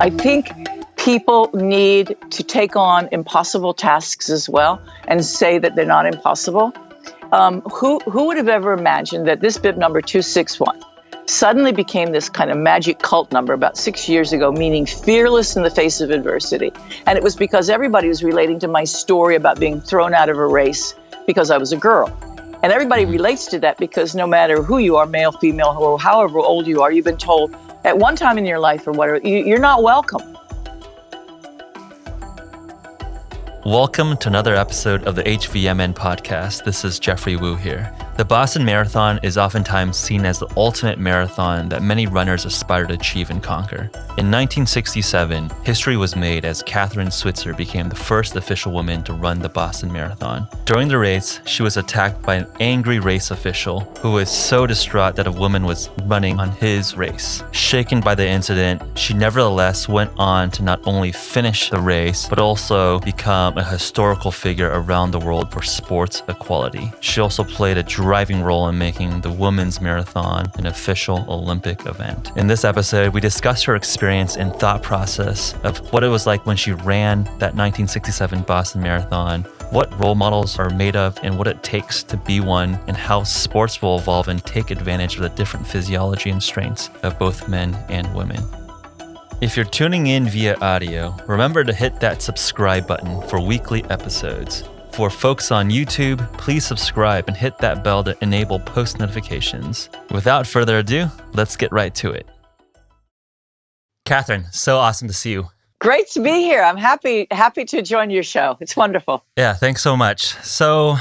I think people need to take on impossible tasks as well and say that they're not impossible. Who would have ever imagined that this bib number 261 suddenly became this kind of magic cult number about 6 years ago, meaning fearless in the face of adversity? And it was because everybody was relating to my story about being thrown out of a race because I was a girl. And everybody relates to that because no matter who you are, male, female, or however old you are, you've been told at one time in your life or whatever, you're not welcome. Welcome to another episode of the HVMN podcast. This is Jeffrey Wu here. The Boston Marathon is oftentimes seen as the ultimate marathon that many runners aspire to achieve and conquer. In 1967, history was made as Kathrine Switzer became the first official woman to run the Boston Marathon. During the race, she was attacked by an angry race official who was so distraught that a woman was running on his race. Shaken by the incident, she nevertheless went on to not only finish the race, but also become a historical figure around the world for sports equality. She also played a driving role in making the women's marathon an official Olympic event. In this episode, we discuss her experience and thought process of what it was like when she ran that 1967 Boston Marathon, what role models are made of and what it takes to be one, and how sports will evolve and take advantage of the different physiology and strengths of both men and women. If you're tuning in via audio, remember to hit that subscribe button for weekly episodes. For folks on YouTube, please subscribe and hit that bell to enable post notifications. Without further ado, let's get right to it. Kathryn, so awesome to see you. Great to be here. I'm happy to join your show. It's wonderful. Yeah, thanks so much. So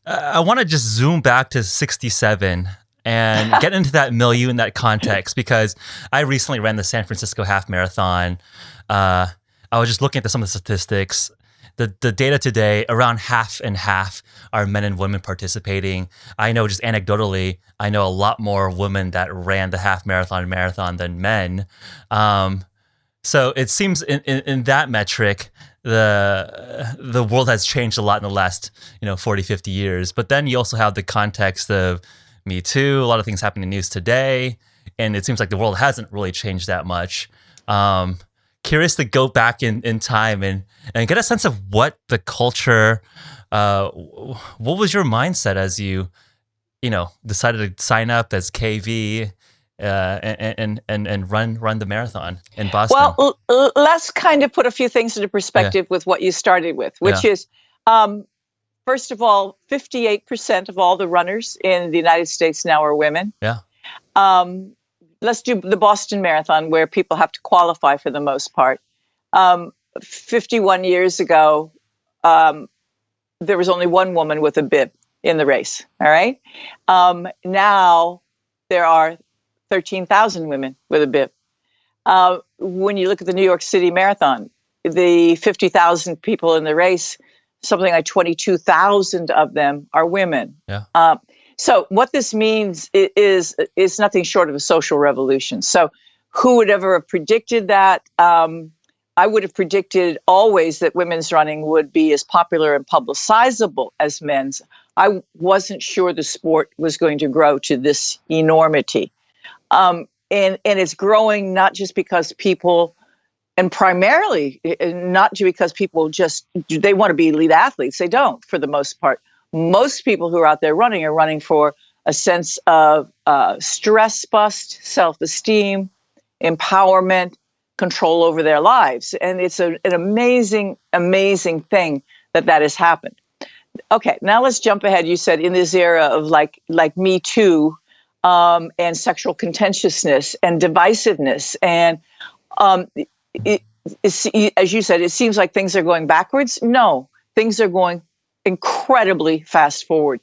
I want to just zoom back to 67 and get into that milieu and that context, because I recently ran the San Francisco Half Marathon. I was just looking at some of the statistics. The data today, around half and half are men and women participating. I know just anecdotally, I know a lot more women that ran the half marathon than men. So it seems in that metric, the world has changed a lot in the last 40, 50 years. But then you also have the context of Me Too, a lot of things happening in the news today, and it seems like the world hasn't really changed that much. Curious to go back in time and get a sense of what the culture, what was your mindset as you decided to sign up as KV and run the marathon in Boston? Well, let's kind of put a few things into perspective with what you started with, which is, first of all, 58% of all the runners in the United States now are women. Yeah. Let's do the Boston Marathon, where people have to qualify for the most part. 51 years ago, there was only one woman with a bib in the race. All right. Now there are 13,000 women with a bib. When you look at the New York City Marathon, the 50,000 people in the race, something like 22,000 of them are women. Yeah. So what this means is nothing short of a social revolution. So who would ever have predicted that? I would have predicted always that women's running would be as popular and publicizable as men's. I wasn't sure the sport was going to grow to this enormity. And it's growing not just because people, and primarily not because people they want to be elite athletes. They don't, for the most part. Most people who are out there running are running for a sense of stress bust, self-esteem, empowerment, control over their lives. And it's an amazing, amazing thing that has happened. Okay, now let's jump ahead. You said in this era of like Me Too and sexual contentiousness and divisiveness. And as you said, it seems like things are going backwards. No, things are going incredibly fast forward.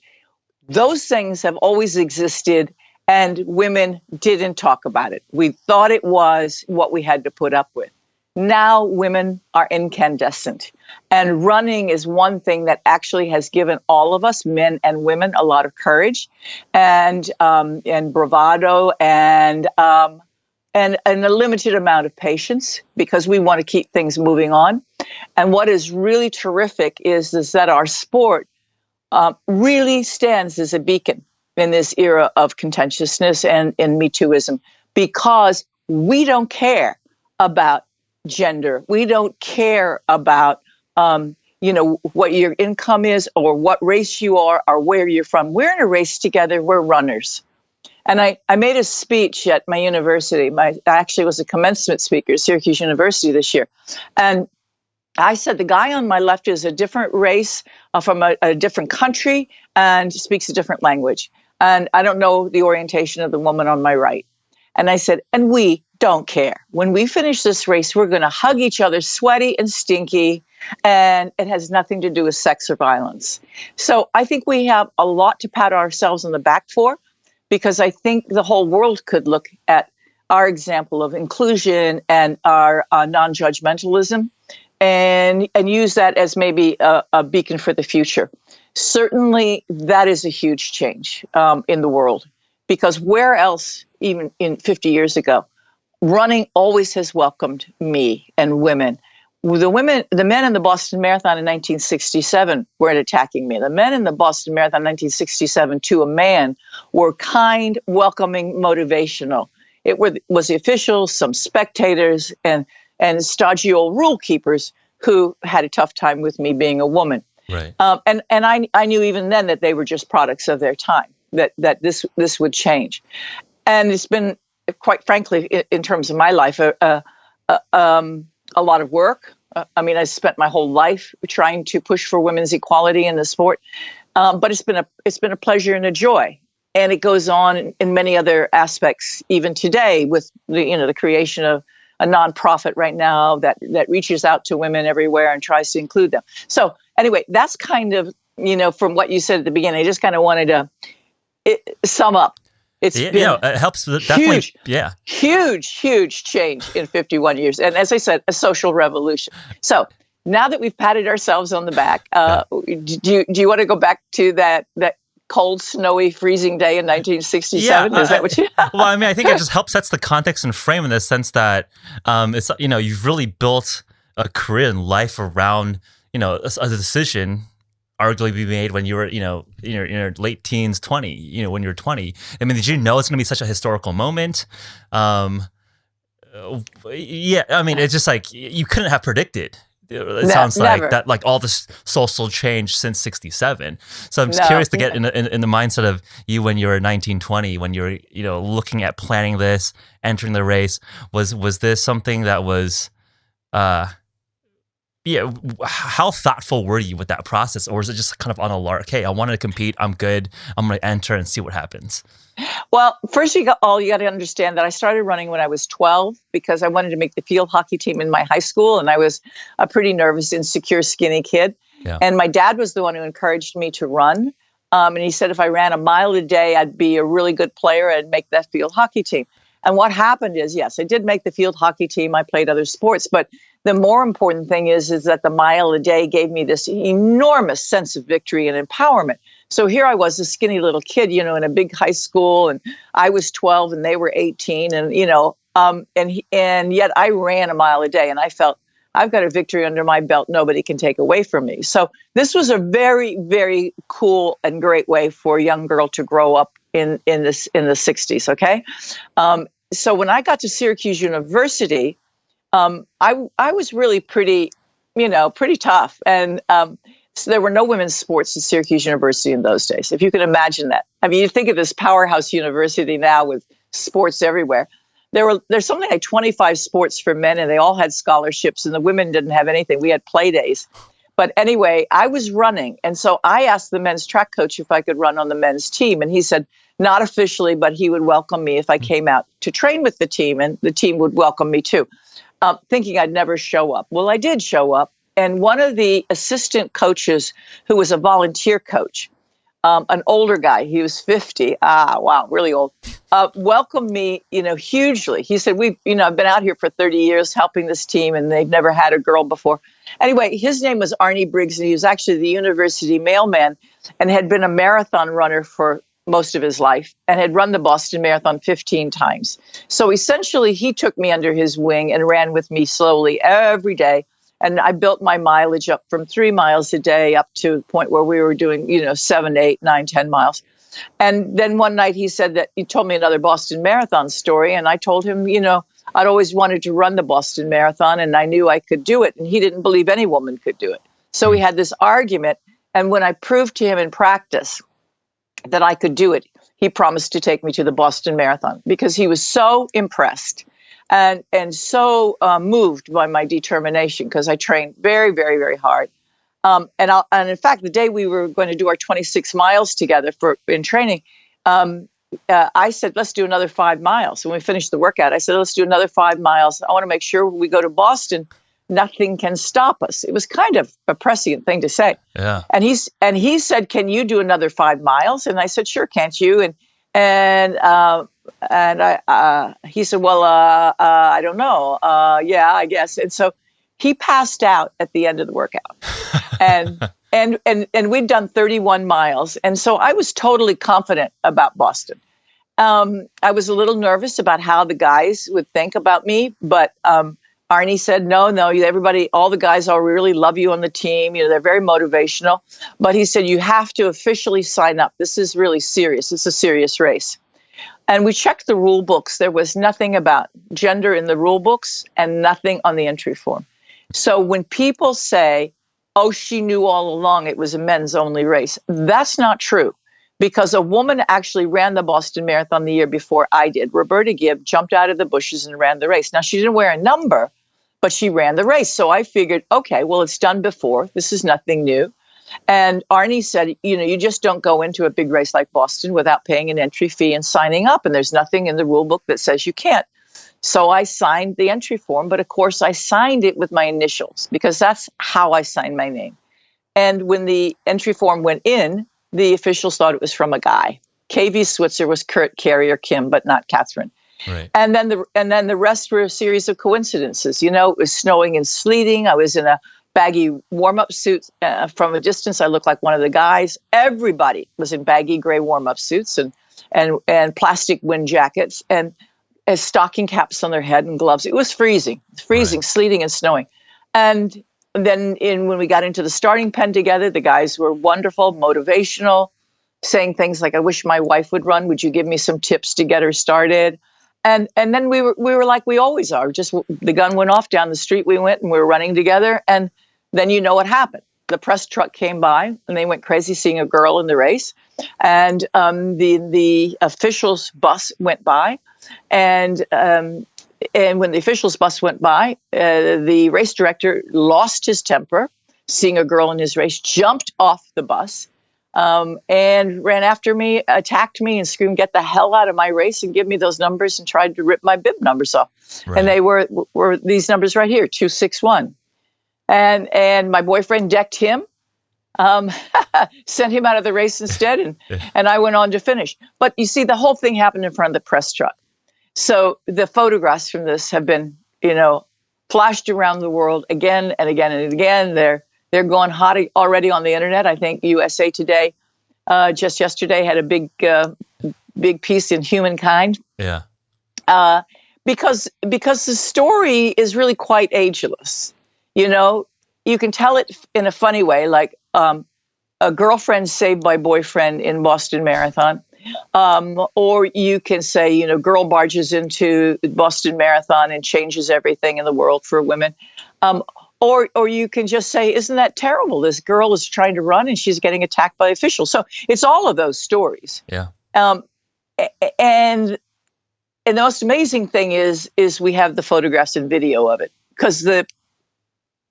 Those things have always existed, and women didn't talk about it. We thought it was what we had to put up with. Now women are incandescent, and running is one thing that actually has given all of us, men and women, a lot of courage and bravado and a limited amount of patience, because we want to keep things moving on. And what is really terrific is that our sport really stands as a beacon in this era of contentiousness and Me Tooism, because we don't care about gender. We don't care about, what your income is or what race you are or where you're from. We're in a race together. We're runners. And I made a speech at my university. I actually was a commencement speaker at Syracuse University this year. And I said, the guy on my left is a different race from a different country and speaks a different language. And I don't know the orientation of the woman on my right. And I said, and we don't care. When we finish this race, we're going to hug each other, sweaty and stinky, and it has nothing to do with sex or violence. So I think we have a lot to pat ourselves on the back for, because I think the whole world could look at our example of inclusion and our non-judgmentalism and use that as maybe a beacon for the future. Certainly, that is a huge change in the world, because where else, even in 50 years ago, running always has welcomed me and women. The men in the Boston Marathon in 1967 weren't attacking me. The men in the Boston Marathon in 1967, to a man, were kind, welcoming, motivational. It was the officials, some spectators, and stodgy old rule keepers who had a tough time with me being a woman. Right. And I knew even then that they were just products of their time, that this would change. And it's been, quite frankly, in terms of my life, a lot of work. I spent my whole life trying to push for women's equality in the sport, but it's been a pleasure and a joy, and it goes on in many other aspects even today with the creation of a nonprofit right now that reaches out to women everywhere and tries to include them. So anyway, that's kind of from what you said at the beginning. I just kind of wanted to sum up. It's been it helps definitely. Huge change in 51 years. And as I said, a social revolution. So now that we've patted ourselves on the back, do you want to go back to that cold, snowy, freezing day in 1967? Is that what you... Well, I think it just helps sets the context and frame in the sense that it's, you've really built a career and life around, a decision arguably be made when you were, in your late teens, 20, when you were 20. Did you know it's going to be such a historical moment? It's just like you couldn't have predicted. It sounds like that, like all this social change since 67. So I'm just curious to get in the mindset of you when you were 19, 20, when you were, looking at planning this, entering the race. Was this something that was, how thoughtful were you with that process? Or was it just kind of on a lark? Hey, I wanted to compete. I'm good. I'm going to enter and see what happens. Well, first you got to understand that I started running when I was 12 because I wanted to make the field hockey team in my high school. And I was a pretty nervous, insecure, skinny kid. Yeah. And my dad was the one who encouraged me to run. And he said, if I ran a mile a day, I'd be a really good player and make that field hockey team. And what happened is, yes, I did make the field hockey team. I played other sports, but the more important thing is that the mile a day gave me this enormous sense of victory and empowerment. So here I was, a skinny little kid, in a big high school, and I was 12 and they were 18, and and yet I ran a mile a day, and I felt I've got a victory under my belt nobody can take away from me. So this was a very, very cool and great way for a young girl to grow up in the 60s. Okay, so when I got to Syracuse University, I was really pretty tough, and so there were no women's sports at Syracuse University in those days, if you can imagine that. You think of this powerhouse university now with sports everywhere. There's something like 25 sports for men, and they all had scholarships, and the women didn't have anything. We had play days. But anyway, I was running, and so I asked the men's track coach if I could run on the men's team, and he said, not officially, but he would welcome me if I came out to train with the team, and the team would welcome me too, thinking I'd never show up. Well, I did show up. And one of the assistant coaches, who was a volunteer coach, an older guy, he was 50. Wow, really old. Welcomed me, hugely. He said, I've been out here for 30 years helping this team, and they've never had a girl before. Anyway, his name was Arnie Briggs, and he was actually the university mailman and had been a marathon runner for most of his life and had run the Boston Marathon 15 times. So essentially, he took me under his wing and ran with me slowly every day. And I built my mileage up from 3 miles a day up to the point where we were doing, 7, 8, 9, 10 miles. And then one night he said that he told me another Boston Marathon story. And I told him, I'd always wanted to run the Boston Marathon, and I knew I could do it, and he didn't believe any woman could do it. So we had this argument, and when I proved to him in practice that I could do it, he promised to take me to the Boston Marathon because he was so impressed and so moved by my determination, because I trained very, very, very hard. And in fact, the day we were going to do our 26 miles together in training, I said, let's do another 5 miles. When we finished the workout, I said, let's do another 5 miles. I want to make sure when we go to Boston, nothing can stop us. It was kind of a prescient thing to say. Yeah. And he said, can you do another 5 miles? And I said, sure, can't you? He said, well, I don't know. Yeah, I guess. And so he passed out at the end of the workout. And we'd done 31 miles. And so I was totally confident about Boston. I was a little nervous about how the guys would think about me, but Arnie said, no, everybody, all the guys all really love you on the team. You know, they're very motivational. But he said, you have to officially sign up. This is really serious. It's a serious race. And we checked the rule books. There was nothing about gender in the rule books and nothing on the entry form. So when people say, oh, she knew all along it was a men's only race, that's not true, because a woman actually ran the Boston Marathon the year before I did. Roberta Gibb jumped out of the bushes and ran the race. Now, she didn't wear a number, but she ran the race. So I figured, okay, well, it's done before. This is nothing new. And Arnie said, you know, you just don't go into a big race like Boston without paying an entry fee and signing up. And there's nothing in the rule book that says you can't. So I signed the entry form, but of course I signed it with my initials because that's how I signed my name. And when the entry form went in, the officials thought it was from a guy. Kathrine Switzer was Kurt, Carrie, or Kim, but not Kathryn. Right. And then the rest were a series of coincidences. You know, it was snowing and sleeting. I was in a baggy warm-up suit. From a distance, I looked like one of the guys. Everybody was in baggy gray warm-up suits and plastic wind jackets and stocking caps on their head and gloves. It was freezing, right. Sleeting and snowing. And then when we got into the starting pen together, the guys were wonderful, motivational, saying things like, I wish my wife would run. Would you give me some tips to get her started? And then we were like we always are. Just the gun went off, down the street we went, and we were running together. And then you know what happened. The press truck came by, and they went crazy seeing a girl in the race. And the officials' bus went by. And when the officials' bus went by, the race director lost his temper, seeing a girl in his race, jumped off the bus, and ran after me, attacked me, and screamed, get the hell out of my race and give me those numbers, and tried to rip my bib numbers off. Right. And they were these numbers right here, 261. And my boyfriend decked him, sent him out of the race instead, and I went on to finish. But you see, the whole thing happened in front of the press truck. So the photographs from this have been, flashed around the world again and again and again. They're going hot already on the internet. I think USA Today just yesterday had a big piece in Humankind. Yeah. Because the story is really quite ageless. You can tell it in a funny way, like a girlfriend saved by boyfriend in Boston Marathon. Or you can say, girl barges into Boston Marathon and changes everything in the world for women. Or you can just say, isn't that terrible? This girl is trying to run and she's getting attacked by officials. So it's all of those stories. Yeah. And the most amazing thing is we have the photographs and video of it, because the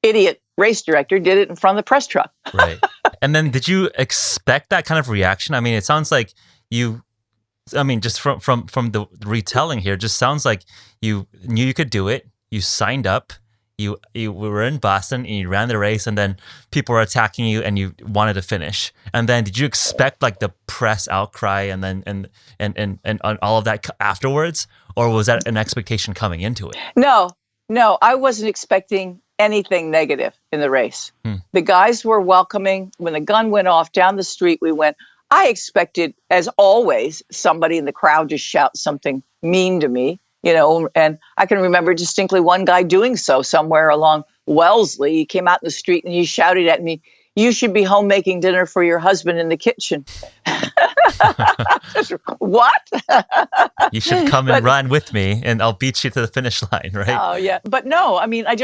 idiot race director did it in front of the press truck. Right. And then did you expect that kind of reaction? I mean, it sounds like just from the retelling here, just sounds like you knew you could do it. You signed up. You were in Boston and you ran the race, and then people were attacking you and you wanted to finish. And then did you expect like the press outcry and then and all of that afterwards, or was that an expectation coming into it? No, I wasn't expecting anything negative in the race. The guys were welcoming. When the gun went off down the street, we went. I expected, as always, somebody in the crowd to shout something mean to me, and I can remember distinctly one guy doing so somewhere along Wellesley. He came out in the street and he shouted at me, "You should be home making dinner for your husband in the kitchen." What? You should come and But run with me and I'll beat you to the finish line, right? oh yeah, but no, I mean, I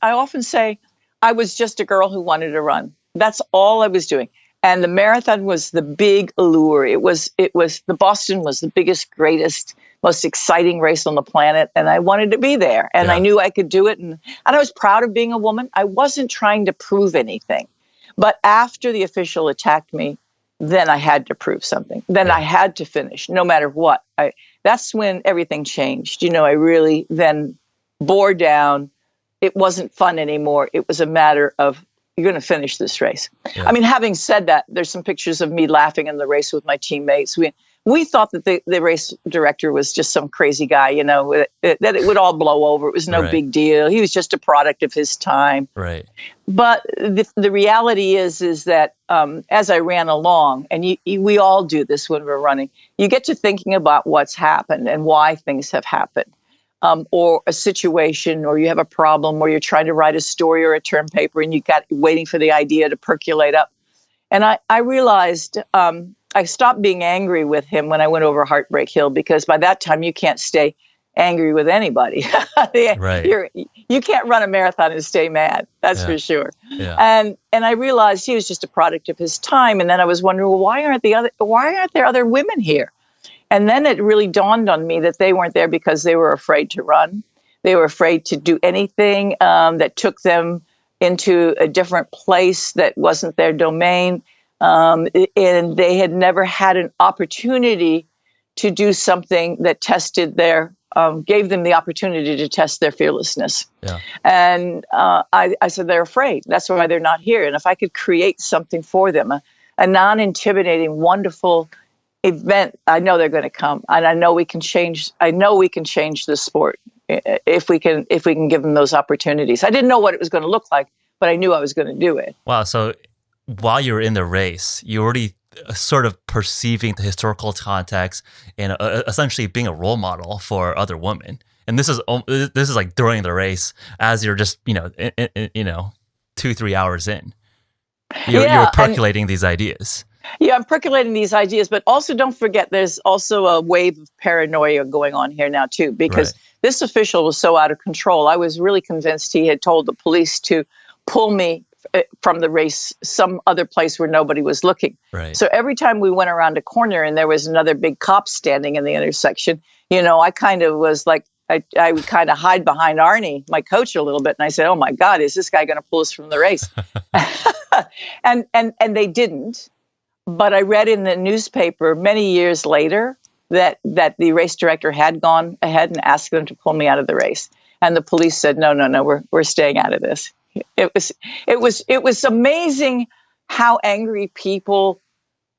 often say I was just a girl who wanted to run. That's all I was doing. And the marathon was the big allure. The Boston was the biggest, greatest, most exciting race on the planet. And I wanted to be there. And I knew I could do it. And I was proud of being a woman. I wasn't trying to prove anything. But after the official attacked me, then I had to prove something. Then I had to finish, no matter what. That's when everything changed. I really then bore down. It wasn't fun anymore. It was a matter of, you're going to finish this race. Yeah. I mean, having said that, there's some pictures of me laughing in the race with my teammates. We thought that the race director was just some crazy guy, that it would all blow over. It was no big deal. He was just a product of his time. Right. But the reality is that as I ran along, and we all do this when we're running, you get to thinking about what's happened and why things have happened. Or a situation, or you have a problem, or you're trying to write a story or a term paper, and you got waiting for the idea to percolate up. And I realized I stopped being angry with him when I went over Heartbreak Hill, because by that time you can't stay angry with anybody. Right. You can't run a marathon and stay mad. That's for sure. Yeah. And I realized he was just a product of his time. And then I was wondering, well, why aren't there other women here? And then it really dawned on me that they weren't there because they were afraid to run. They were afraid to do anything that took them into a different place that wasn't their domain. And they had never had an opportunity to do something that gave them the opportunity to test their fearlessness. Yeah. And I said, they're afraid. That's why they're not here. And if I could create something for them, a non-intimidating, wonderful event, I know they're going to come, and I know we can change the sport if we can give them those opportunities. I didn't know what it was going to look like, but I knew I was going to do it. Wow. So while you were in the race, you already sort of perceiving the historical context and essentially being a role model for other women. And this is like during the race, as you're just 2-3 hours in, you're percolating these ideas. Yeah, I'm percolating these ideas, but also don't forget there's also a wave of paranoia going on here now too, because this official was so out of control. I was really convinced he had told the police to pull me from the race some other place where nobody was looking. Right. So every time we went around a corner and there was another big cop standing in the intersection, I kind of was like, I would kind of hide behind Arnie, my coach, a little bit. And I said, oh my God, is this guy going to pull us from the race? and they didn't. But I read in the newspaper many years later that the race director had gone ahead and asked them to pull me out of the race. And the police said, no, we're staying out of this. It was amazing how angry people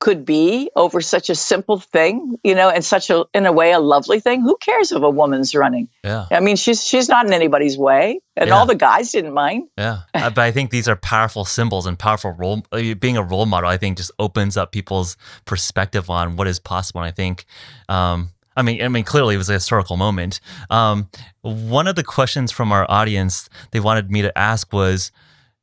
could be over such a simple thing, and such in a way, a lovely thing. Who cares if a woman's running? Yeah. I mean, she's not in anybody's way, and all the guys didn't mind. Yeah. But I think these are powerful symbols and powerful being a role model, I think just opens up people's perspective on what is possible. And I think, I mean, clearly it was a historical moment. One of the questions from our audience they wanted me to ask was,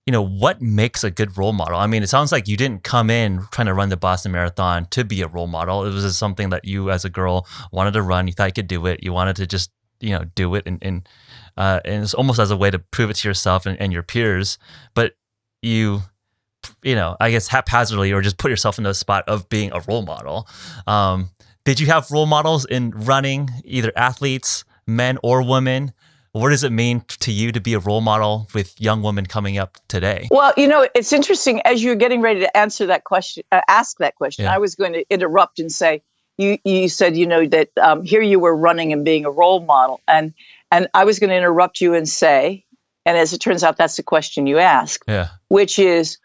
what makes a good role model? I mean, it sounds like you didn't come in trying to run the Boston Marathon to be a role model. It was just something that you as a girl wanted to run. You thought you could do it. You wanted to just, do it. And it's almost as a way to prove it to yourself and your peers. But you I guess haphazardly or just put yourself in the spot of being a role model. Did you have role models in running, either athletes, men or women? What does it mean to you to be a role model with young women coming up today? Well, it's interesting. As you're getting ready to answer that question, ask that question, I was going to interrupt and say, you said, that here you were running and being a role model. And I was going to interrupt you and say, and as it turns out, that's the question you asked, which is,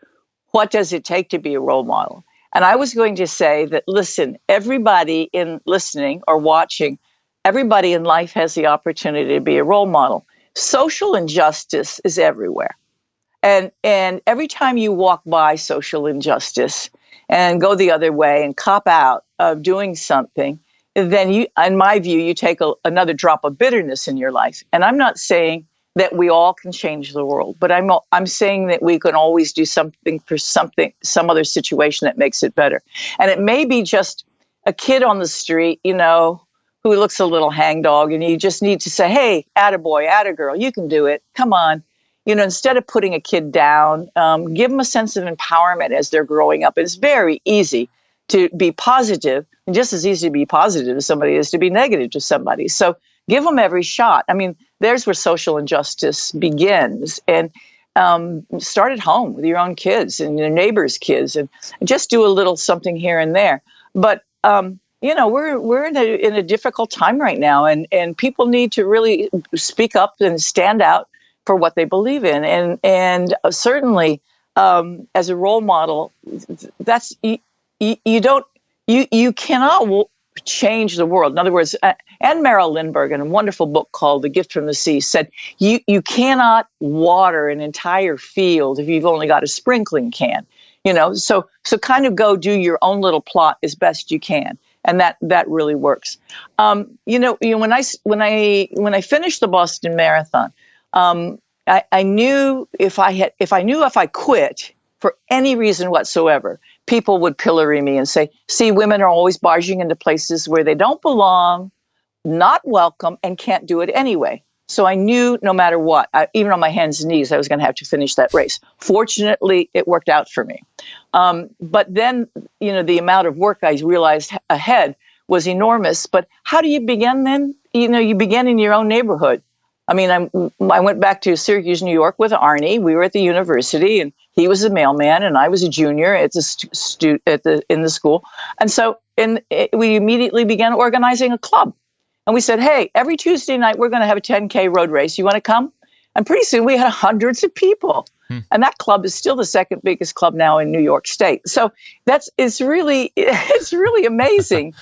what does it take to be a role model? And I was going to say that, listen, everybody in listening or watching, everybody in life has the opportunity to be a role model. Social injustice is everywhere. And every time you walk by social injustice and go the other way and cop out of doing something, then you, in my view, you take another drop of bitterness in your life. And I'm not saying that we all can change the world, but I'm saying that we can always do something for some other situation that makes it better. And it may be just a kid on the street, who looks a little hangdog, and you just need to say, hey, attaboy, attagirl, you can do it. Come on. Instead of putting a kid down, give them a sense of empowerment as they're growing up. It's very easy to be positive, and just as easy to be positive to somebody as to be negative to somebody. So give them every shot. I mean, there's where social injustice begins. And start at home with your own kids and your neighbors' kids, and just do a little something here and there. But we're in a difficult time right now, and people need to really speak up and stand out for what they believe in, and certainly as a role model, that's you cannot change the world. In other words, Anne Merrill Lindbergh, in a wonderful book called The Gift from the Sea, said you cannot water an entire field if you've only got a sprinkling can. So kind of go do your own little plot as best you can, and that really works. When I finished the Boston Marathon, I knew if I quit for any reason whatsoever, people would pillory me and say, see, women are always barging into places where they don't belong, not welcome, and can't do it anyway. So I knew no matter what, even on my hands and knees, I was going to have to finish that race. Fortunately, it worked out for me. But then, the amount of work I realized ahead was enormous. But how do you begin then? You begin in your own neighborhood. I mean, I went back to Syracuse, New York with Arnie. We were at the university, and he was a mailman, and I was a junior at in the school. And so we immediately began organizing a club. And we said, hey, every Tuesday night, we're going to have a 10K road race. You want to come? And pretty soon we had hundreds of people. And that club is still the second biggest club now in New York State. So it's really amazing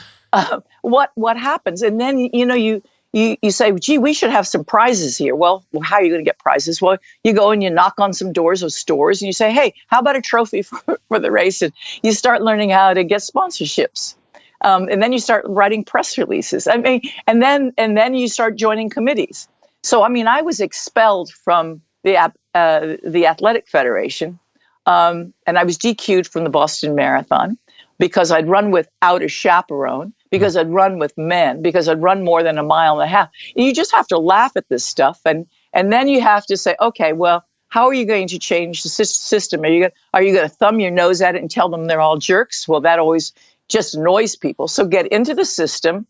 what happens. And then, you say, gee, we should have some prizes here. Well, how are you going to get prizes? Well, you go and you knock on some doors of stores and you say, hey, how about a trophy for the race? And you start learning how to get sponsorships. And then you start writing press releases. I mean, and then you start joining committees. So, I mean, I was expelled from the Athletic Federation, and I was DQ'd from the Boston Marathon because I'd run without a chaperone, because I'd run with men, because I'd run more than a mile and a half. And you just have to laugh at this stuff, and then you have to say, okay, well, how are you going to change the system? Are you going to thumb your nose at it and tell them they're all jerks? Well, that always just annoys people. So get into the system,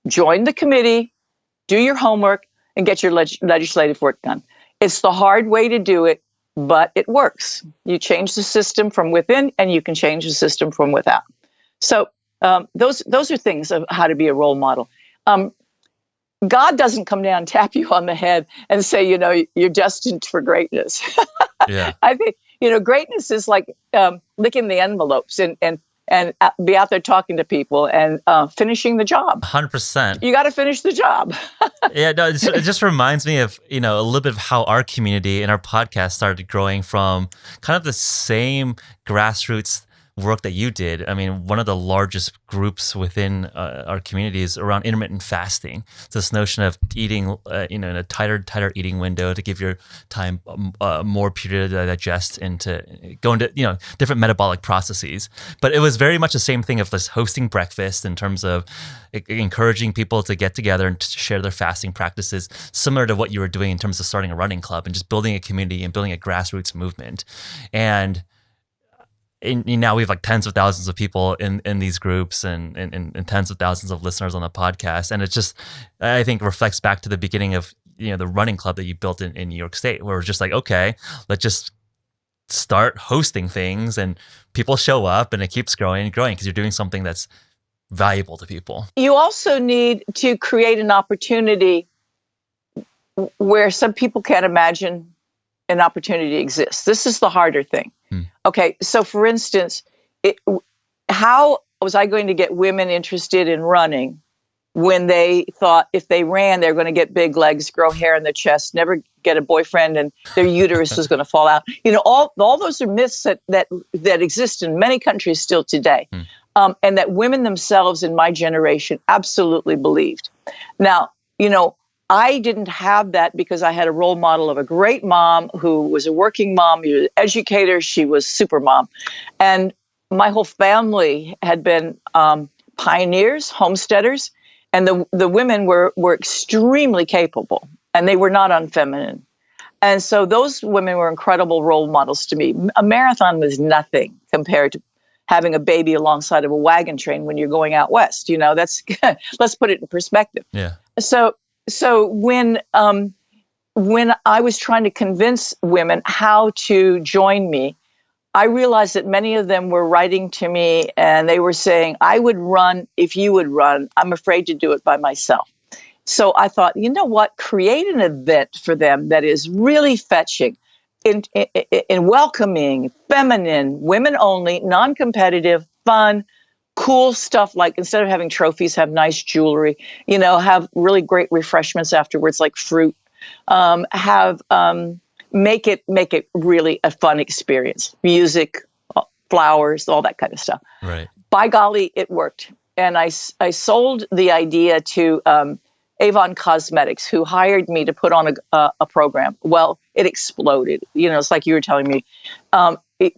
join the committee, do your homework, and get your legislative work done. It's the hard way to do it, but it works. You change the system from within, and you can change the system from without. So those are things of how to be a role model. God doesn't come down and tap you on the head and say, you're destined for greatness. Yeah. I think, greatness is like licking the envelopes and be out there talking to people and finishing the job. 100%. You got to finish the job. Yeah, no, it just reminds me of, a little bit of how our community and our podcast started growing from kind of the same grassroots work that you did. I mean, one of the largest groups within our community is around intermittent fasting. It's this notion of eating, in a tighter eating window to give your time more period to digest and to go into, different metabolic processes. But it was very much the same thing of this hosting breakfast in terms of encouraging people to get together and to share their fasting practices, similar to what you were doing in terms of starting a running club and just building a community and building a grassroots movement. And now we have like tens of thousands of people in these groups and tens of thousands of listeners on the podcast. And it just, I think, reflects back to the beginning of, the running club that you built in New York State, where it's just like, okay, let's just start hosting things and people show up and it keeps growing and growing because you're doing something that's valuable to people. You also need to create an opportunity where some people can't imagine an opportunity exists. This is the harder thing. Okay, so for instance, how was I going to get women interested in running when they thought if they ran, they're going to get big legs, grow hair in their chest, never get a boyfriend, and their uterus is going to fall out? All those are myths that exist in many countries still today, and that women themselves in my generation absolutely believed. Now, I didn't have that because I had a role model of a great mom who was a working mom, an educator. She was super mom. And my whole family had been pioneers, homesteaders. And the women were extremely capable, and they were not unfeminine. And so those women were incredible role models to me. A marathon was nothing compared to having a baby alongside of a wagon train when you're going out west. You know, that's let's put it in perspective. Yeah. So when I was trying to convince women how to join me, I realized that many of them were writing to me and they were saying, I would run if you would run. I'm afraid to do it by myself. So I thought, you know what, create an event for them that is really fetching, in welcoming, feminine, women only, non-competitive, fun, cool stuff. Like instead of having trophies, have nice jewelry, you know, have really great refreshments afterwards, like fruit, make it really a fun experience, music, flowers, all that kind of stuff. Right. By golly, it worked. And I sold the idea to Avon Cosmetics, who hired me to put on a program. Well, it exploded. You know, it's like you were telling me.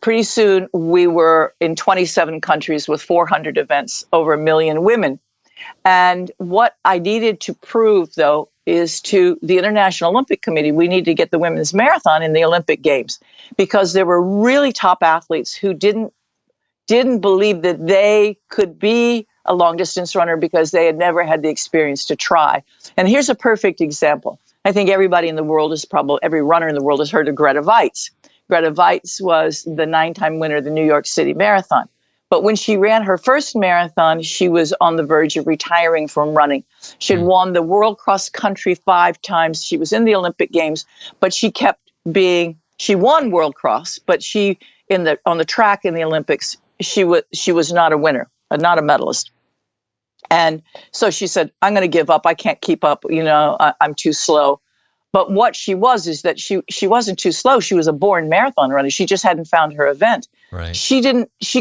Pretty soon, we were in 27 countries with 400 events, over 1 million women. And what I needed to prove, though, is to the International Olympic Committee, we need to get the women's marathon in the Olympic Games, because there were really top athletes who didn't believe that they could be a long distance runner because they had never had the experience to try. And here's a perfect example. I think everybody in the world every runner in the world has heard of Greta Vikes. Greta Vikes was the 9-time winner of the New York City Marathon. But when she ran her first marathon, she was on the verge of retiring from running. She had won the world cross country 5 times. She was in the Olympic Games, but she won world cross, but on the track in the Olympics, she was not a winner, not a medalist. And so she said, I'm going to give up. I can't keep up. You know, I'm too slow. But what she was is that she wasn't too slow. She was a born marathon runner. She just hadn't found her event. Right. She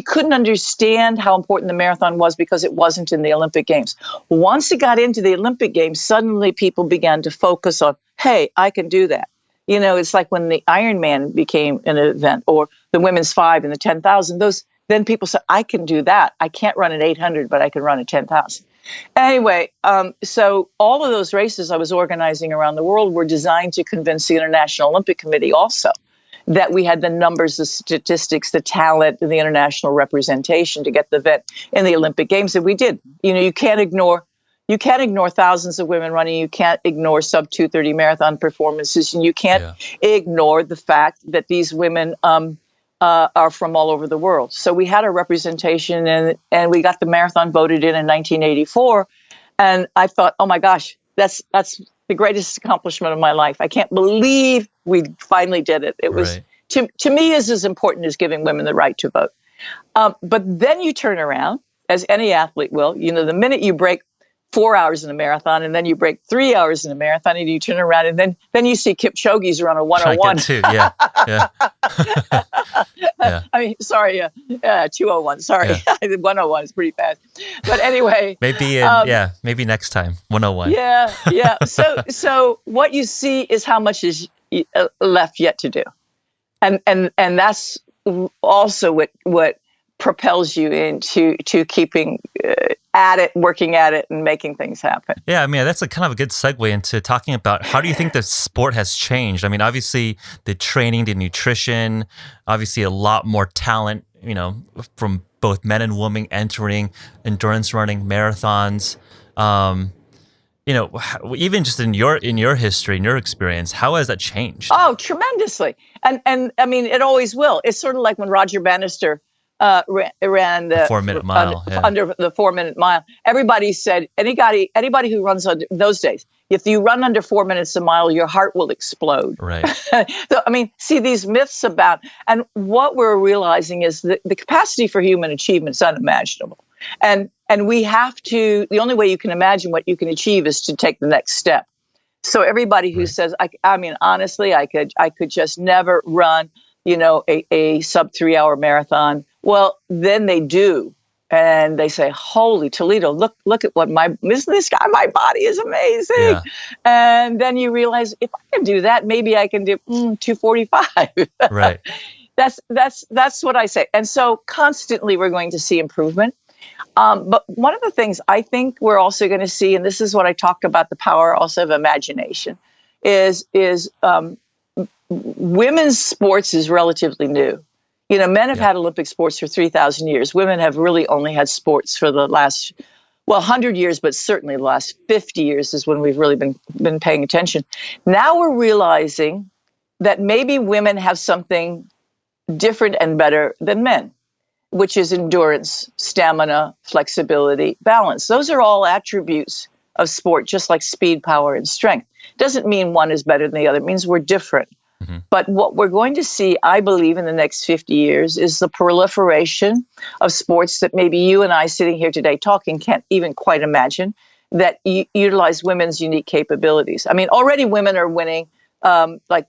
couldn't understand how important the marathon was because it wasn't in the Olympic Games. Once it got into the Olympic Games, suddenly people began to focus on, hey, I can do that. You know, it's like when the Ironman became an event, or the women's 5 and the 10,000. Then people said, I can do that. I can't run an 800, but I can run a 10,000. Anyway, so all of those races I was organizing around the world were designed to convince the International Olympic Committee also that we had the numbers, the statistics, the talent, and the international representation to get the event in the Olympic Games. And we did. You know, you can't ignore thousands of women running. You can't ignore sub 2:30 marathon performances, and you can't ignore the fact that these women are from all over the world. So we had a representation, and we got the marathon voted in 1984. And I thought, oh my gosh, that's the greatest accomplishment of my life. I can't believe we finally did it. It was, to me, is as important as giving women the right to vote. But then you turn around, as any athlete will, you know, the minute you break 4 hours in a marathon, and then you break 3 hours in a marathon, and you turn around, and then you see Kipchoge's run a 101. Yeah. I mean, sorry, 201. Sorry, 101 is pretty fast. But anyway, maybe next time 101. Yeah. So what you see is how much is left yet to do, and that's also what propels you into keeping at it, working at it, and making things happen. Yeah, I mean, that's a kind of a good segue into talking about how do you think the sport has changed? I mean, obviously the training, the nutrition, obviously a lot more talent, you know, from both men and women entering endurance running, marathons. You know, even just in your history, in your experience, how has that changed? Oh, tremendously. And I mean, it always will. It's sort of like when Roger Bannister ran the 4-minute mile under the 4-minute mile. Everybody said anybody who runs on those days, if you run under 4 minutes a mile, your heart will explode. Right. So, I mean, see these myths about, and what we're realizing is that the capacity for human achievement is unimaginable. And we have to, the only way you can imagine what you can achieve is to take the next step. So everybody who says, I mean, honestly, I could just never run, you know, a sub 3 hour marathon. Well, then they do. And they say, holy Toledo, look at what isn't this guy, my body is amazing. Yeah. And then you realize, if I can do that, maybe I can do 245. Right. That's what I say. And so constantly we're going to see improvement. But one of the things I think we're also going to see, and this is what I talked about, the power also of imagination, is women's sports is relatively new. Men have had Olympic sports for 3,000 years. Women have really only had sports for the last, 100 years, but certainly the last 50 years is when we've really been paying attention. Now we're realizing that maybe women have something different and better than men, which is endurance, stamina, flexibility, balance. Those are all attributes of sport, just like speed, power, and strength. Doesn't mean one is better than the other. It means we're different. Mm-hmm. But what we're going to see, I believe, in the next 50 years is the proliferation of sports that maybe you and I sitting here today talking can't even quite imagine, that utilize women's unique capabilities. I mean, already women are winning like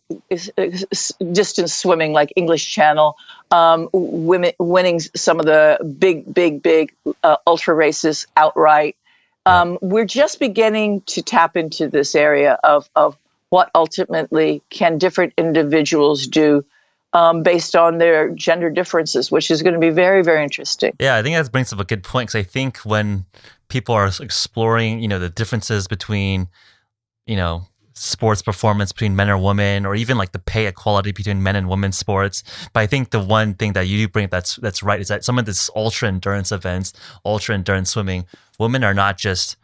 distance swimming, like English Channel, women winning some of the big ultra races outright. We're just beginning to tap into this area of what ultimately can different individuals do based on their gender differences, which is going to be very, very interesting. Yeah, I think that brings up a good point, because I think when people are exploring, the differences between, sports performance between men and women, or even like the pay equality between men and women's sports. But I think the one thing that you do bring that's right is that some of this ultra endurance events, ultra endurance swimming, women are not just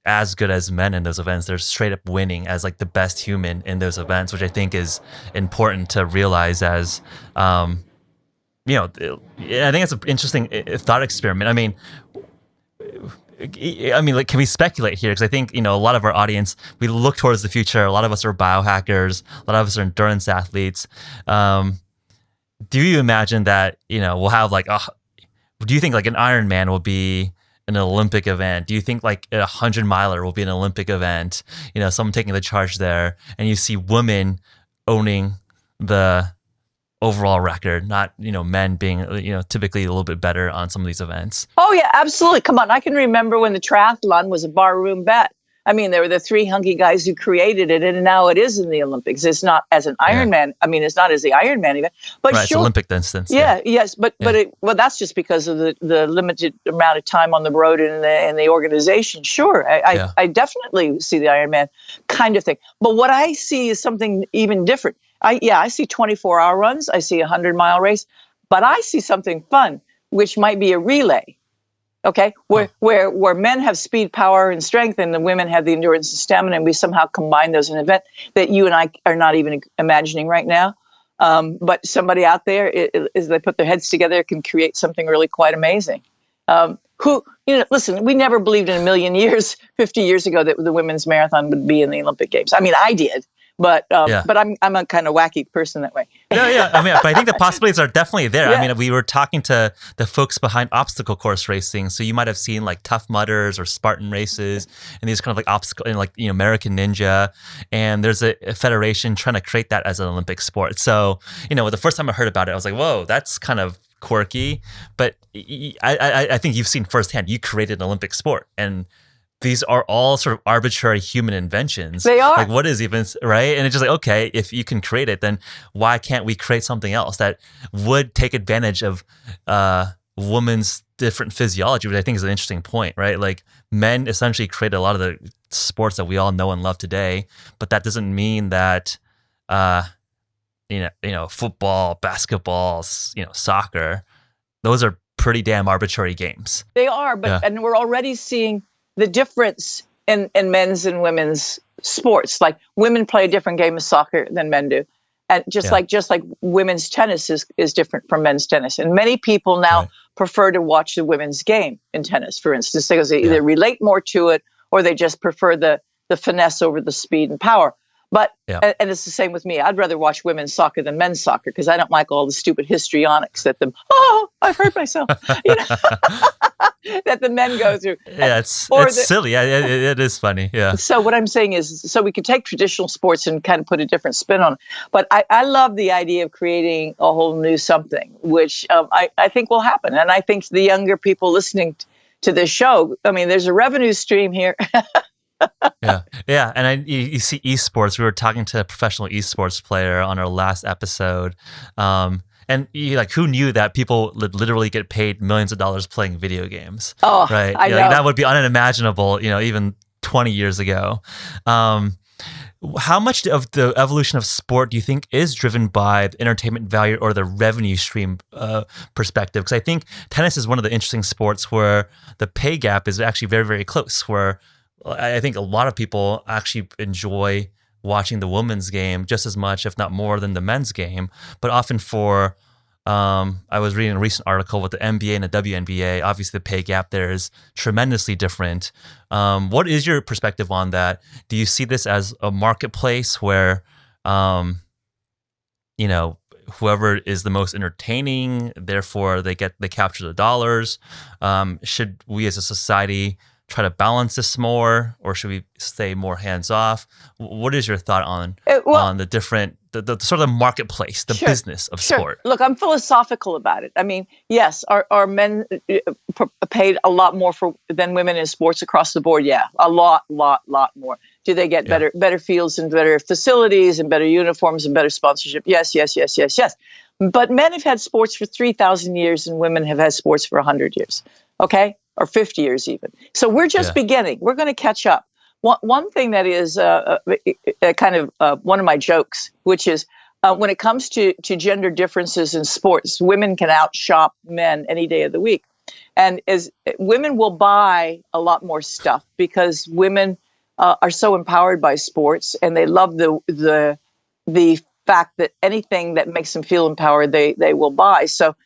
as good as men in those events. They're straight up winning as like the best human in those events, which I think is important to realize as, I think it's an interesting thought experiment. I mean, like, can we speculate here? Because I think, a lot of our audience, we look towards the future. A lot of us are biohackers. A lot of us are endurance athletes. Do you imagine that, we'll have like, do you think like an Ironman will be an Olympic event? Do you think like a 100-miler will be an Olympic event? Someone taking the charge there, and you see women owning the overall record, not, men being, typically a little bit better on some of these events. Oh yeah, absolutely. Come on. I can remember when the triathlon was a barroom bet. I mean, there were the three hunky guys who created it, and now it is in the Olympics. It's not as an Ironman. Yeah. I mean, it's not as the Ironman event, but right, sure, it's Olympic instance. Yeah, yes, but that's just because of the limited amount of time on the road and the organization. Sure, I definitely see the Ironman kind of thing. But what I see is something even different. I see 24-hour runs. I see a 100-mile race, but I see something fun, which might be a relay. Okay, where men have speed, power, and strength, and the women have the endurance and stamina, and we somehow combine those in an event that you and I are not even imagining right now. But somebody out there, as they put their heads together, can create something really quite amazing. Listen, we never believed in a million years, 50 years ago, that the women's marathon would be in the Olympic Games. I mean, I did. But I'm a kind of wacky person that way. Yeah. I mean, but I think the possibilities are definitely there. Yeah. I mean, we were talking to the folks behind obstacle course racing, so you might have seen like Tough Mudders or Spartan races, and these kind of like obstacle, and like American Ninja, and there's a federation trying to create that as an Olympic sport. So the first time I heard about it, I was like, whoa, that's kind of quirky. But I think you've seen firsthand. You created an Olympic sport, and these are all sort of arbitrary human inventions. They are. Like, what is even, right? And it's just like, okay, if you can create it, then why can't we create something else that would take advantage of women's different physiology, which I think is an interesting point, right? Like, men essentially created a lot of the sports that we all know and love today, but that doesn't mean that, football, basketball, soccer, those are pretty damn arbitrary games. They are, but and we're already seeing the difference in men's and women's sports. Like, women play a different game of soccer than men do. And just like women's tennis is different from men's tennis. And many people now prefer to watch the women's game in tennis, for instance, because they either relate more to it or they just prefer the finesse over the speed and power. But, and it's the same with me. I'd rather watch women's soccer than men's soccer, because I don't like all the stupid histrionics that I've hurt myself, that the men go through. Yeah, it's silly. Yeah, it is funny. Yeah. So what I'm saying is, so we could take traditional sports and kind of put a different spin on it. But I love the idea of creating a whole new something, which I think will happen. And I think the younger people listening to this show, I mean, there's a revenue stream here. Yeah, and you see esports. We were talking to a professional esports player on our last episode, and And who knew that people would literally get paid millions of dollars playing video games? Oh, right? I know. That would be unimaginable, even 20 years ago. How much of the evolution of sport do you think is driven by the entertainment value or the revenue stream perspective? Because I think tennis is one of the interesting sports where the pay gap is actually very, very close, where I think a lot of people actually enjoy watching the women's game just as much, if not more, than the men's game. But often I was reading a recent article with the NBA and the WNBA. Obviously, the pay gap there is tremendously different. What is your perspective on that? Do you see this as a marketplace where, whoever is the most entertaining, therefore they capture the dollars? Should we as a society try to balance this more, or should we stay more hands off? What is your thought on the different, the sort of marketplace, the business of sport? Look, I'm philosophical about it. I mean, yes, are men paid a lot more than women in sports across the board? Yeah, a lot more. Do they get better fields and better facilities and better uniforms and better sponsorship? Yes. But men have had sports for 3,000 years and women have had sports for 100 years. Okay? Or 50 years even. So we're just beginning. We're going to catch up. One thing that is kind of one of my jokes, which is when it comes to gender differences in sports, women can outshop men any day of the week. And as women will buy a lot more stuff because women are so empowered by sports and they love the fact that anything that makes them feel empowered, they will buy. So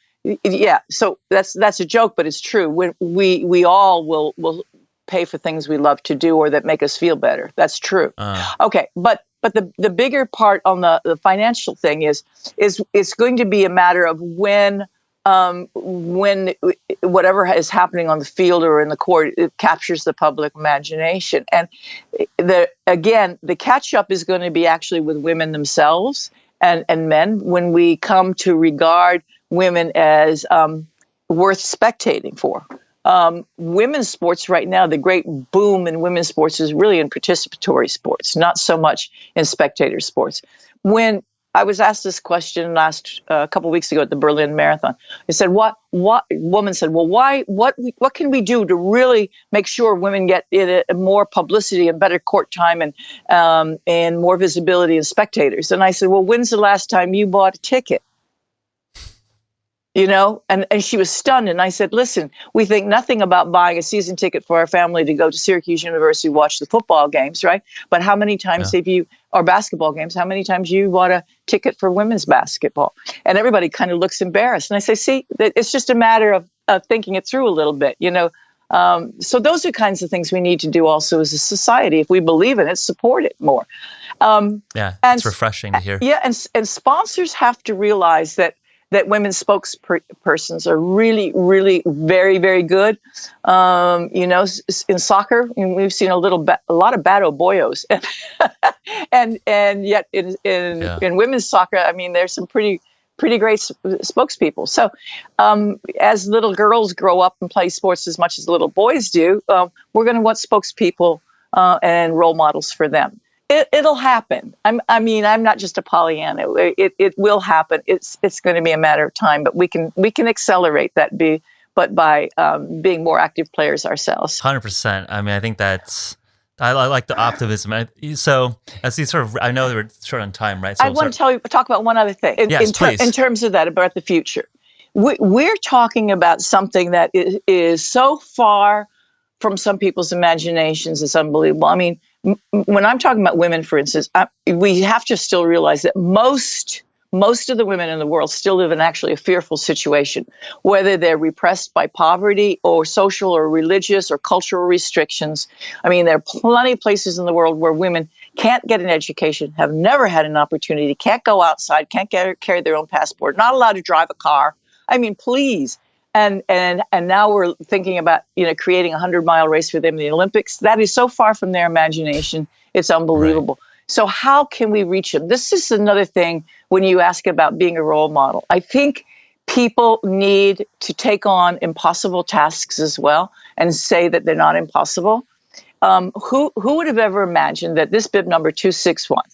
so that's a joke, but it's true. When we all will pay for things we love to do or that make us feel better. That's true. Okay, but the bigger part on the financial thing is it's going to be a matter of when whatever is happening on the field or in the court, it captures the public imagination. And the catch up is going to be actually with women themselves and men when we come to regard women as worth spectating for. Women's sports right now, the great boom in women's sports is really in participatory sports, not so much in spectator sports. When I was asked this question a couple of weeks ago at the Berlin Marathon, I said, "What?" Woman said, "Well, why? What can we do to really make sure women get more publicity and better court time and more visibility as spectators?" And I said, "Well, when's the last time you bought a ticket?" And she was stunned. And I said, "Listen, we think nothing about buying a season ticket for our family to go to Syracuse University, watch the football games, right? But how many times or basketball games, how many times you bought a ticket for women's basketball?" And everybody kind of looks embarrassed. And I say, see, it's just a matter of thinking it through a little bit, So those are kinds of things we need to do also as a society. If we believe in it, support it more. It's refreshing to hear. Yeah, and sponsors have to realize that women's spokespersons are really, really very, very good. In soccer, we've seen a lot of bad boyos, and yet in women's soccer, I mean, there's some pretty great spokespeople. So as little girls grow up and play sports as much as little boys do, we're going to want spokespeople and role models for them. It'll happen. I'm not just a Pollyanna. It will happen. It's going to be a matter of time, but we can accelerate that. But by being more active players ourselves. 100%. I mean, I think I like the optimism. So as you I know we're short on time, right? So I want to talk about one other thing. Please. In terms of that, about the future, we're talking about something that is so far from some people's imaginations. It's unbelievable. I mean, when I'm talking about women, for instance, we have to still realize that most of the women in the world still live in actually a fearful situation, whether they're repressed by poverty or social or religious or cultural restrictions. I mean, there are plenty of places in the world where women can't get an education, have never had an opportunity, can't go outside, can't carry their own passport, not allowed to drive a car. I mean, please. And now we're thinking about, creating a 100-mile race for them in the Olympics. That is so far from their imagination. It's unbelievable. Right. So how can we reach them? This is another thing when you ask about being a role model. I think people need to take on impossible tasks as well and say that they're not impossible. Who would have ever imagined that this bib number 261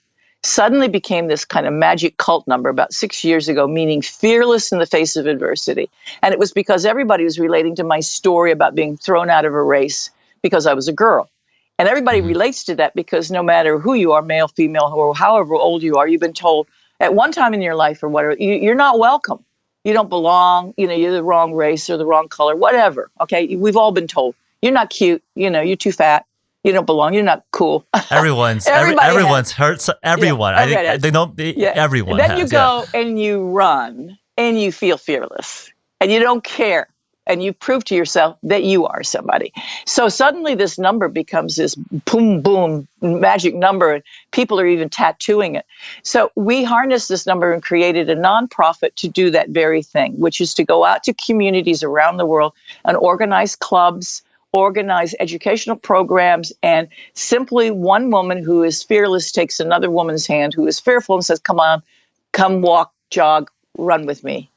suddenly became this kind of magic cult number about 6 years ago, meaning fearless in the face of adversity. And it was because everybody was relating to my story about being thrown out of a race because I was a girl. And everybody relates to that because no matter who you are, male, female, or however old you are, you've been told at one time in your life or whatever, you're not welcome. You don't belong. You're the wrong race or the wrong color, whatever. Okay. We've all been told you're not cute. You're too fat. You don't belong. You're not cool. Everyone's hurt. Everyone. Yeah, I think they don't. Everyone. Then you go and you run and you feel fearless and you don't care. And you prove to yourself that you are somebody. So suddenly this number becomes this boom, boom, magic number. And people are even tattooing it. So we harnessed this number and created a nonprofit to do that very thing, which is to go out to communities around the world and organize clubs, organize educational programs, and simply one woman who is fearless takes another woman's hand who is fearful and says, come on, come walk, jog, run with me.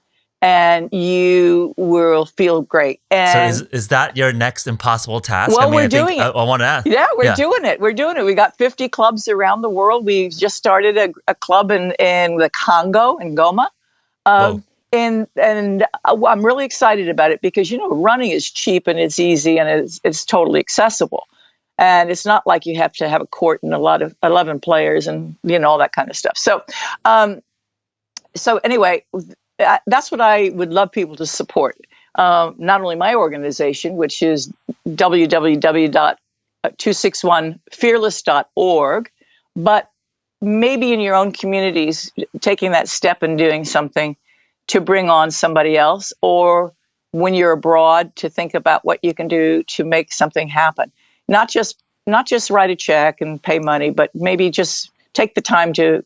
And you will feel great. And so is that your next impossible task? Well, we're doing it. I want to ask. Yeah, we're doing it. We're doing it. We got 50 clubs around the world. We just started a club in the Congo, in Goma. And I'm really excited about it because, running is cheap and it's easy and it's totally accessible. And it's not like you have to have a court and a lot of 11 players and, all that kind of stuff. So anyway, that's what I would love people to support. Not only my organization, which is www.261fearless.org, but maybe in your own communities, taking that step and doing something to bring on somebody else, or when you're abroad, to think about what you can do to make something happen. Not just write a check and pay money, but maybe just take the time to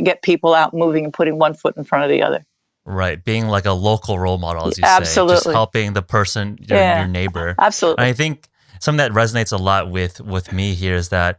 get people out moving and putting one foot in front of the other. Right. Being like a local role model, as you Absolutely. say. Just helping the person, your neighbor. Absolutely. And I think something that resonates a lot with me here is that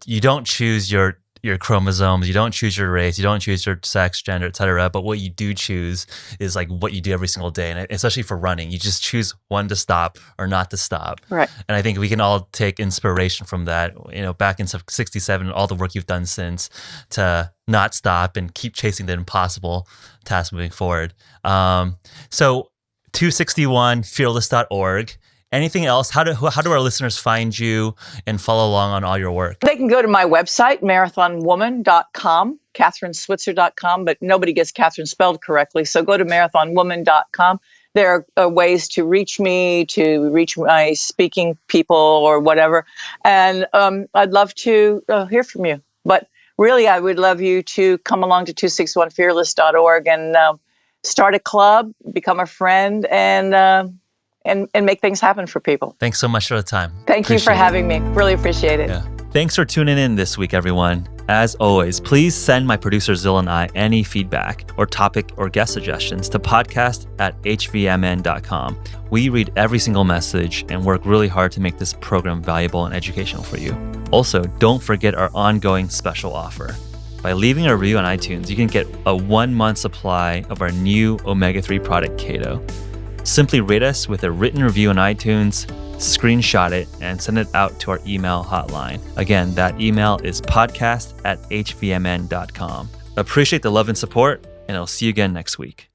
you don't choose your chromosomes, you don't choose your race, you don't choose your sex, gender, etc. But what you do choose is like what you do every single day. And especially for running, you just choose when to stop or not to stop. Right. And I think we can all take inspiration from that, back in 67, all the work you've done since, to not stop and keep chasing the impossible task moving forward. So 261fearless.org. Anything else? How do our listeners find you and follow along on all your work? They can go to my website, marathonwoman.com, kathrineswitzer.com, but nobody gets Kathryn spelled correctly. So go to marathonwoman.com. There are ways to reach me, to reach my speaking people or whatever. And I'd love to hear from you. But really, I would love you to come along to 261fearless.org and start a club, become a friend, and make things happen for people. Thanks so much for the time. Thank you for having me. Really appreciate it. Yeah. Thanks for tuning in this week, everyone. As always, please send my producer Zill and I any feedback or topic or guest suggestions to podcast@hvmn.com. We read every single message and work really hard to make this program valuable and educational for you. Also, don't forget our ongoing special offer. By leaving a review on iTunes, you can get a 1-month supply of our new omega-3 product, Keto. Simply rate us with a written review on iTunes, screenshot it, and send it out to our email hotline. Again, that email is podcast@hvmn.com. Appreciate the love and support, and I'll see you again next week.